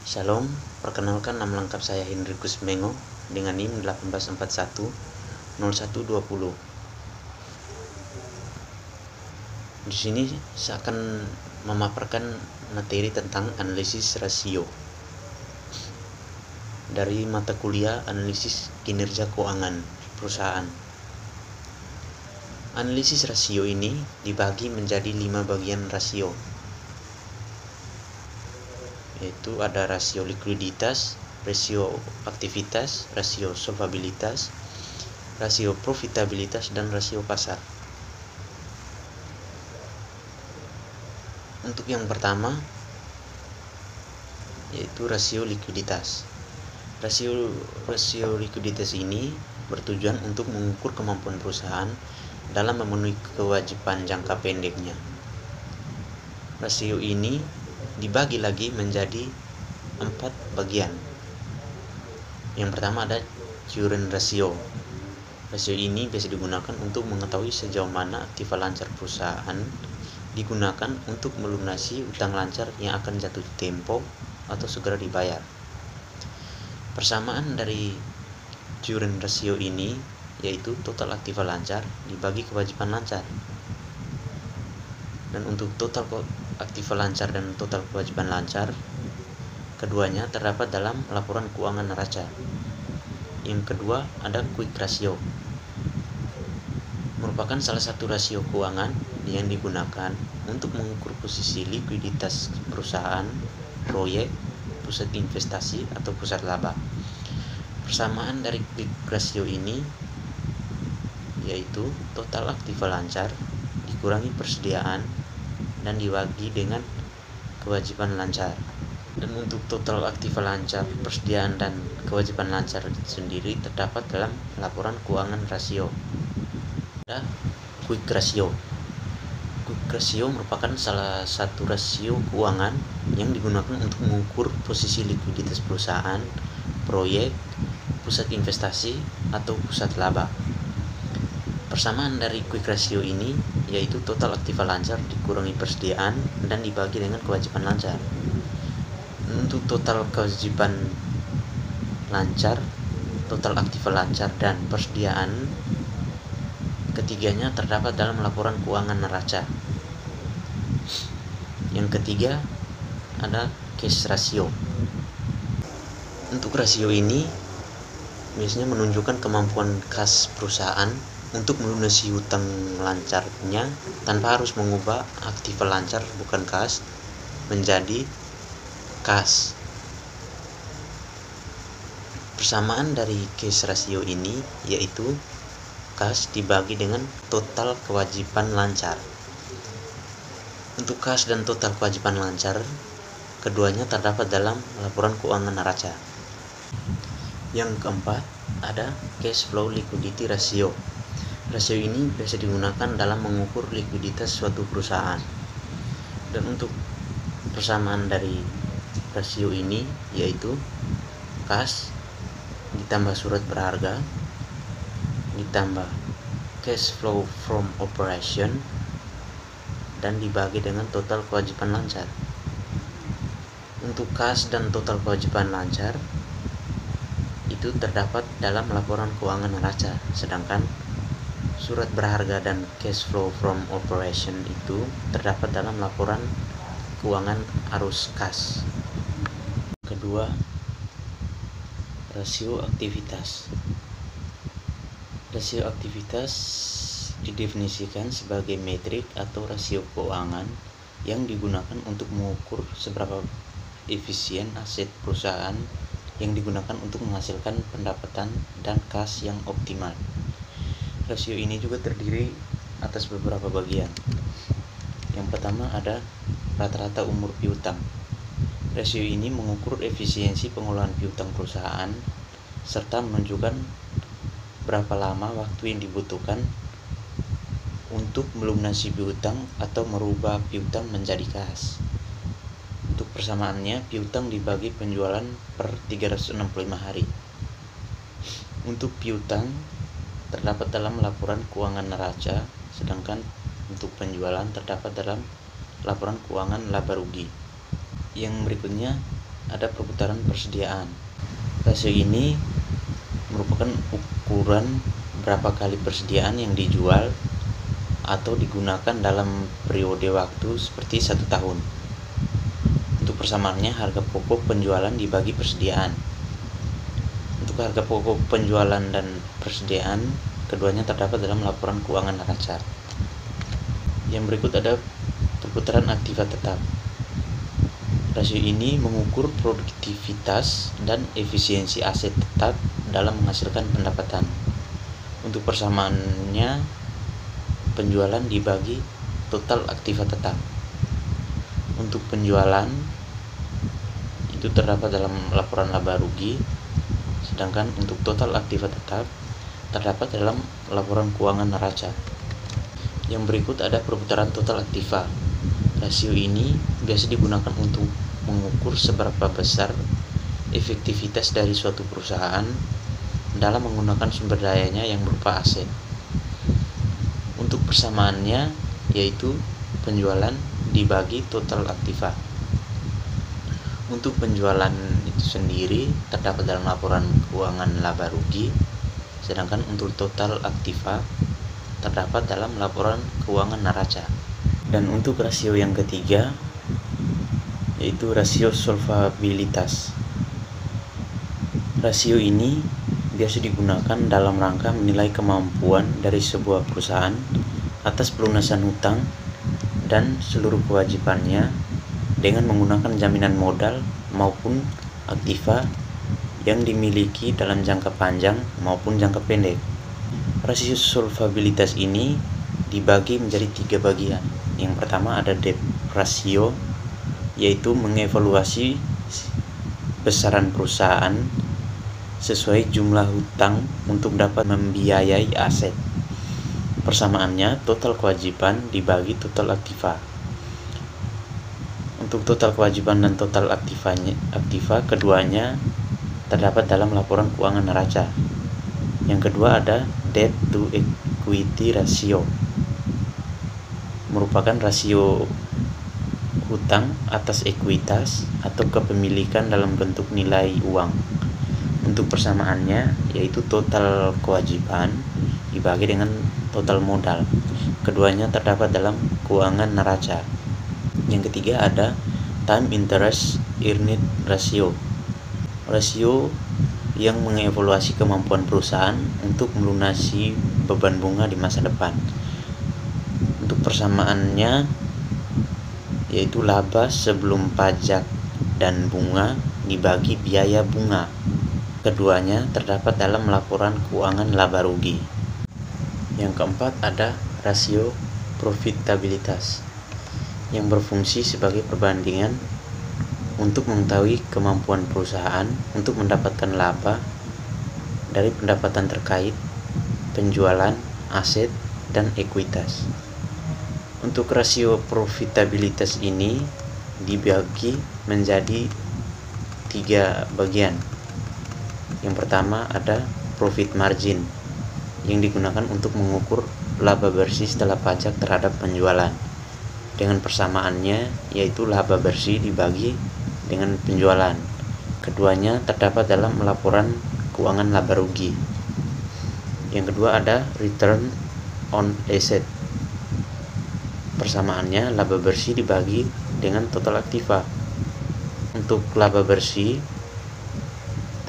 Shalom, perkenalkan nama lengkap saya Hendrikus Mengo dengan NIM 18410120. Di sini saya akan memaparkan materi tentang analisis rasio dari mata kuliah analisis kinerja keuangan perusahaan. Analisis rasio ini dibagi menjadi 5 bagian rasio, yaitu ada rasio likuiditas, rasio aktivitas, rasio solvabilitas, rasio profitabilitas, dan rasio pasar. Untuk yang pertama yaitu rasio likuiditas. Rasio likuiditas ini bertujuan untuk mengukur kemampuan perusahaan dalam memenuhi kewajiban jangka pendeknya. Rasio ini dibagi lagi menjadi 4 bagian. Yang pertama ada current ratio. Rasio ini biasa digunakan untuk mengetahui sejauh mana aktiva lancar perusahaan digunakan untuk melunasi utang lancar yang akan jatuh tempo atau segera dibayar. Persamaan dari current ratio ini yaitu total aktiva lancar dibagi kewajiban lancar. Dan untuk total aktiva lancar dan total kewajiban lancar, keduanya terdapat dalam laporan keuangan neraca. Yang kedua ada quick ratio, merupakan salah satu rasio keuangan yang digunakan untuk mengukur posisi likuiditas perusahaan, proyek, pusat investasi, atau pusat laba. Persamaan dari quick ratio ini yaitu total aktiva lancar dikurangi persediaan dan dibagi dengan kewajiban lancar. Dan untuk total aktiva lancar, persediaan, dan kewajiban lancar sendiri terdapat dalam laporan keuangan rasio. Ada quick ratio. Quick ratio merupakan salah satu rasio keuangan yang digunakan untuk mengukur posisi likuiditas perusahaan, proyek, pusat investasi, atau pusat laba. Persamaan dari quick ratio ini yaitu total aktiva lancar dikurangi persediaan dan dibagi dengan kewajiban lancar. Untuk total kewajiban lancar, total aktiva lancar, dan persediaan, ketiganya terdapat dalam laporan keuangan neraca. Yang ketiga ada cash ratio. Untuk rasio ini biasanya menunjukkan kemampuan kas perusahaan untuk melunasi hutang lancarnya tanpa harus mengubah aktiva lancar bukan kas menjadi kas. Persamaan dari cash ratio ini yaitu kas dibagi dengan total kewajiban lancar. Untuk kas dan total kewajiban lancar, keduanya terdapat dalam laporan keuangan neraca. Yang keempat ada cash flow liquidity ratio. Rasio ini biasa digunakan dalam mengukur likuiditas suatu perusahaan. Dan untuk persamaan dari rasio ini yaitu kas ditambah surat berharga ditambah cash flow from operation dan dibagi dengan total kewajiban lancar. Untuk kas dan total kewajiban lancar itu terdapat dalam laporan keuangan neraca, sedangkan surat berharga dan cash flow from operation itu terdapat dalam laporan keuangan arus kas. Kedua, rasio aktivitas. Rasio aktivitas didefinisikan sebagai metrik atau rasio keuangan yang digunakan untuk mengukur seberapa efisien aset perusahaan yang digunakan untuk menghasilkan pendapatan dan kas yang optimal. Rasio ini juga terdiri atas beberapa bagian. Yang pertama ada rata-rata umur piutang. Rasio ini mengukur efisiensi pengelolaan piutang perusahaan serta menunjukkan berapa lama waktu yang dibutuhkan untuk melunasi piutang atau merubah piutang menjadi kas. Untuk persamaannya, piutang dibagi penjualan per 365 hari. Untuk piutang terdapat dalam laporan keuangan neraca, sedangkan untuk penjualan terdapat dalam laporan keuangan laba rugi. Yang berikutnya ada perputaran persediaan. Rasio ini merupakan ukuran berapa kali persediaan yang dijual atau digunakan dalam periode waktu seperti 1 tahun. Untuk persamaannya, harga pokok penjualan dibagi persediaan. Untuk harga pokok penjualan dan persediaan, keduanya terdapat dalam laporan keuangan neraca. Yang berikut ada perputaran aktiva tetap. Rasio ini mengukur produktivitas dan efisiensi aset tetap dalam menghasilkan pendapatan. Untuk persamaannya, penjualan dibagi total aktiva tetap. Untuk penjualan itu terdapat dalam laporan laba rugi, sedangkan untuk total aktiva tetap terdapat dalam laporan keuangan neraca. Yang berikut ada perputaran total aktiva. Rasio ini biasa digunakan untuk mengukur seberapa besar efektivitas dari suatu perusahaan dalam menggunakan sumber dayanya yang berupa aset. Untuk persamaannya yaitu penjualan dibagi total aktiva. Untuk penjualan itu sendiri terdapat dalam laporan keuangan laba rugi, sedangkan untuk total aktiva terdapat dalam laporan keuangan neraca. Dan untuk rasio yang ketiga yaitu rasio solvabilitas. Rasio ini biasa digunakan dalam rangka menilai kemampuan dari sebuah perusahaan atas pelunasan hutang dan seluruh kewajibannya dengan menggunakan jaminan modal maupun aktiva yang dimiliki dalam jangka panjang maupun jangka pendek. Rasio solvabilitas ini dibagi menjadi 3 bagian. Yang pertama ada debt ratio, yaitu mengevaluasi besaran perusahaan sesuai jumlah hutang untuk dapat membiayai aset. Persamaannya total kewajiban dibagi total aktiva. Untuk total kewajiban dan total aktiva keduanya terdapat dalam laporan keuangan neraca. Yang kedua ada debt to equity ratio, merupakan rasio hutang atas ekuitas atau kepemilikan dalam bentuk nilai uang. Untuk persamaannya yaitu total kewajiban dibagi dengan total modal. Keduanya terdapat dalam keuangan neraca. Yang ketiga ada time interest earned ratio, rasio yang mengevaluasi kemampuan perusahaan untuk melunasi beban bunga di masa depan. Untuk persamaannya yaitu laba sebelum pajak dan bunga dibagi biaya bunga. Keduanya terdapat dalam laporan keuangan laba rugi. Yang keempat ada rasio profitabilitas, yang berfungsi sebagai perbandingan untuk mengetahui kemampuan perusahaan untuk mendapatkan laba dari pendapatan terkait penjualan aset dan ekuitas. Untuk rasio profitabilitas ini dibagi menjadi 3 bagian. Yang pertama ada profit margin, yang digunakan untuk mengukur laba bersih setelah pajak terhadap penjualan. Dengan persamaannya yaitu laba bersih dibagi dengan penjualan. Keduanya terdapat dalam laporan keuangan laba rugi. Yang kedua ada return on asset. Persamaannya laba bersih dibagi dengan total aktiva. Untuk laba bersih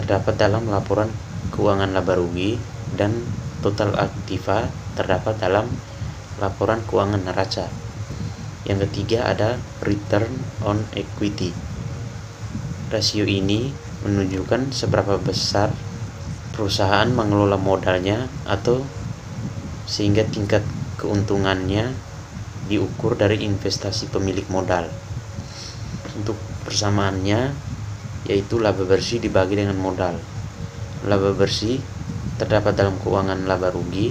terdapat dalam laporan keuangan laba rugi dan total aktiva terdapat dalam laporan keuangan neraca. Yang ketiga ada return on equity. Rasio ini menunjukkan seberapa besar perusahaan mengelola modalnya atau sehingga tingkat keuntungannya diukur dari investasi pemilik modal. Untuk persamaannya yaitu laba bersih dibagi dengan modal. Laba bersih terdapat dalam keuangan laba rugi,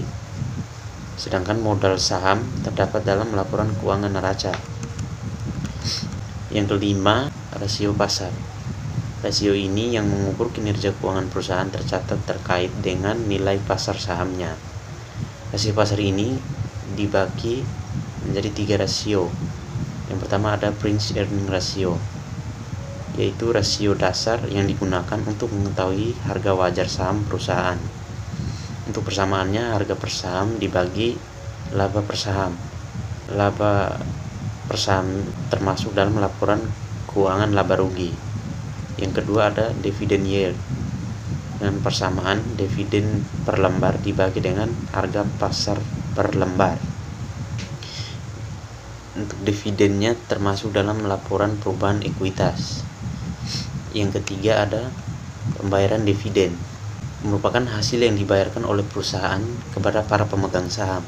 sedangkan modal saham terdapat dalam laporan keuangan neraca. Yang kelima, rasio pasar. Rasio ini yang mengukur kinerja keuangan perusahaan tercatat terkait dengan nilai pasar sahamnya. Rasio pasar ini dibagi menjadi 3 rasio. Yang pertama ada price earning ratio, yaitu rasio dasar yang digunakan untuk mengetahui harga wajar saham perusahaan. Untuk persamaannya, harga per saham dibagi laba per saham. Laba per saham termasuk dalam laporan keuangan laba rugi. Yang kedua ada dividend yield. Dengan persamaan dividen per lembar dibagi dengan harga pasar per lembar. Untuk dividennya termasuk dalam laporan perubahan ekuitas. Yang ketiga ada pembayaran dividen, merupakan hasil yang dibayarkan oleh perusahaan kepada para pemegang saham.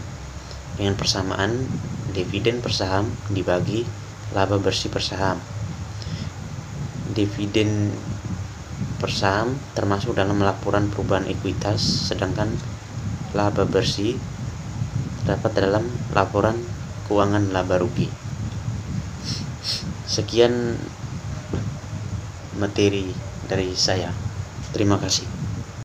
Dengan persamaan dividen per saham dibagi laba bersih per saham. Dividen per saham termasuk dalam laporan perubahan ekuitas, sedangkan laba bersih terdapat dalam laporan keuangan laba rugi. Sekian materi dari saya. Terima kasih.